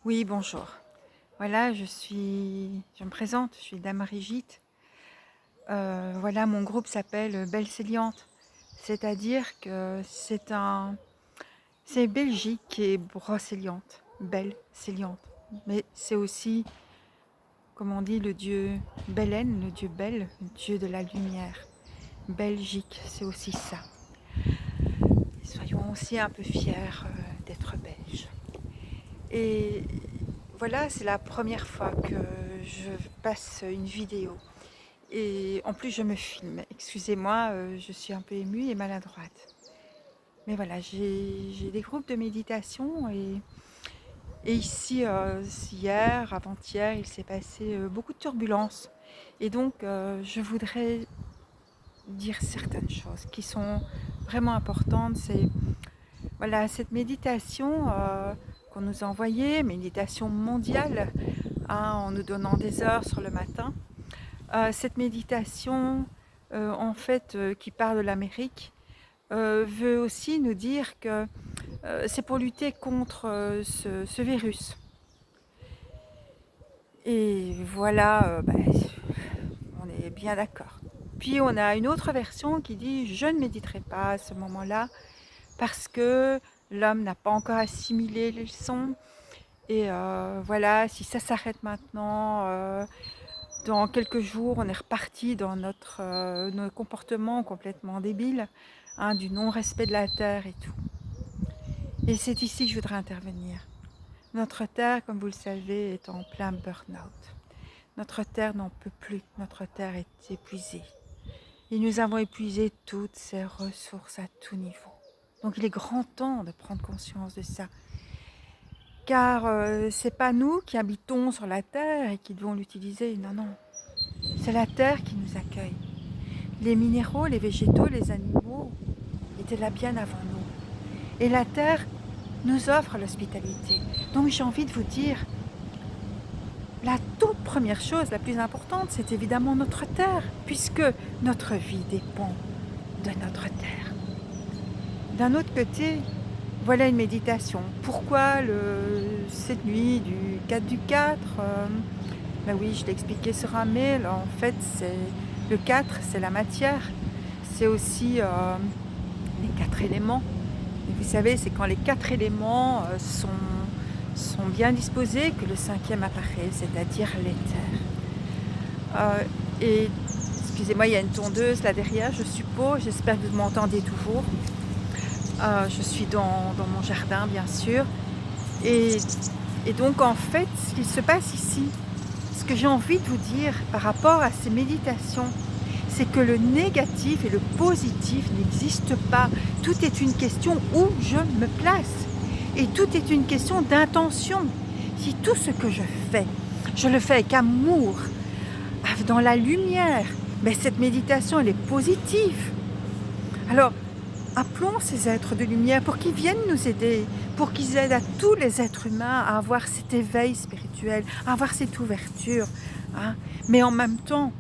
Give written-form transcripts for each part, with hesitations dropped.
Oui, bonjour. Voilà, je me présente, je suis Dame Brigitte. Voilà, mon groupe s'appelle Belle Séliante. C'est-à-dire que c'est Belgique et Brocéliande, Belle Séliante. Mais c'est aussi, comme on dit, le dieu Belen, le dieu Bel, le dieu de la lumière. Belgique, c'est aussi ça. Et soyons aussi un peu fiers d'être belges. Et voilà, c'est la première fois que je passe une vidéo. Et en plus, je me filme. Excusez-moi, je suis un peu émue et maladroite. Mais voilà, j'ai des groupes de méditation et ici, hier, avant-hier, il s'est passé beaucoup de turbulences. Et donc, je voudrais dire certaines choses qui sont vraiment importantes. C'est voilà, cette méditation qu'on nous a envoyée, méditation mondiale, hein, en nous donnant des heures sur le matin. Cette méditation, en fait, qui part de l'Amérique, veut aussi nous dire que c'est pour lutter contre ce virus. Et voilà, on est bien d'accord. Puis on a une autre version qui dit: «Je ne méditerai pas à ce moment-là parce que l'homme n'a pas encore assimilé les leçons et voilà, si ça s'arrête maintenant, dans quelques jours, on est reparti dans nos comportements complètement débiles, hein, du non-respect de la terre et tout.» Et c'est ici que je voudrais intervenir. Notre terre, comme vous le savez, est en plein burn-out. Notre terre n'en peut plus, notre terre est épuisée. Et nous avons épuisé toutes ses ressources à tout niveau. Donc il est grand temps de prendre conscience de ça. Car c'est pas nous qui habitons sur la terre et qui devons l'utiliser, non, non. C'est la terre qui nous accueille. Les minéraux, les végétaux, les animaux étaient là bien avant nous. Et la terre nous offre l'hospitalité. Donc j'ai envie de vous dire, la toute première chose, la plus importante, c'est évidemment notre terre, puisque notre vie dépend de notre terre. D'un autre côté, voilà une méditation. Pourquoi cette nuit du 4 du 4 Ben oui, je l'ai expliqué sur un mail. En fait, le 4, c'est la matière. C'est aussi les 4 éléments. Et vous savez, c'est quand les 4 éléments sont bien disposés que le cinquième apparaît, c'est-à-dire l'éther. Et excusez-moi, il y a une tondeuse là derrière, je suppose. J'espère que vous m'entendez toujours. Je suis dans mon jardin, bien sûr. Et, et donc, en fait, ce qui se passe ici, ce que j'ai envie de vous dire par rapport à ces méditations, c'est que le négatif et le positif n'existent pas. Tout est une question où je me place. Et tout est une question d'intention. Si tout ce que je le fais avec amour, dans la lumière, mais cette méditation, elle est positive. Alors, appelons ces êtres de lumière pour qu'ils viennent nous aider, pour qu'ils aident à tous les êtres humains à avoir cet éveil spirituel, à avoir cette ouverture. Hein. Mais en même temps,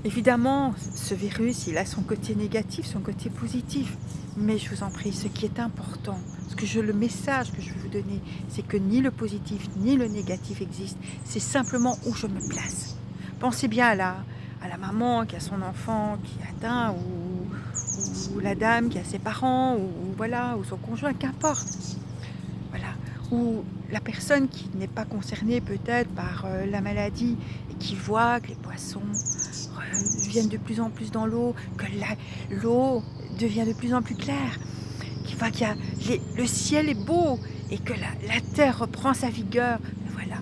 évidemment, ce virus, il a son côté négatif, son côté positif. Mais je vous en prie, ce qui est important, le message que je veux vous donner, c'est que ni le positif ni le négatif existent. C'est simplement où je me place. Pensez bien à la maman qui a son enfant qui est atteint, ou la dame qui a ses parents, voilà, ou son conjoint, qu'importe. Voilà. Ou la personne qui n'est pas concernée peut-être par la maladie et qui voit que les poissons viennent de plus en plus dans l'eau, que l'eau devient de plus en plus claire, qui voit qu'il y a le ciel est beau et que la terre reprend sa vigueur. Voilà.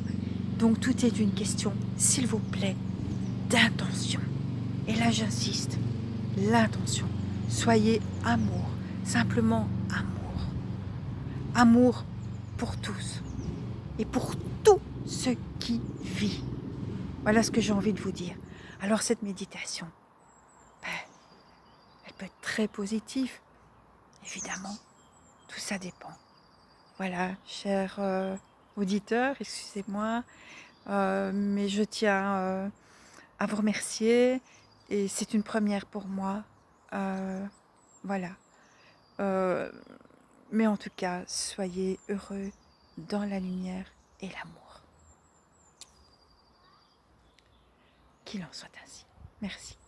Donc tout est une question, s'il vous plaît, d'intention. Et là j'insiste, l'intention. Soyez amour, simplement amour. Amour pour tous et pour tout ce qui vit. Voilà ce que j'ai envie de vous dire. Alors cette méditation, ben, elle peut être très positive, évidemment. Tout ça dépend. Voilà, chers auditeurs, excusez-moi, mais je tiens à vous remercier et c'est une première pour moi. Voilà. Euh, mais en tout cas, soyez heureux dans la lumière et l'amour. Qu'il en soit ainsi. Merci.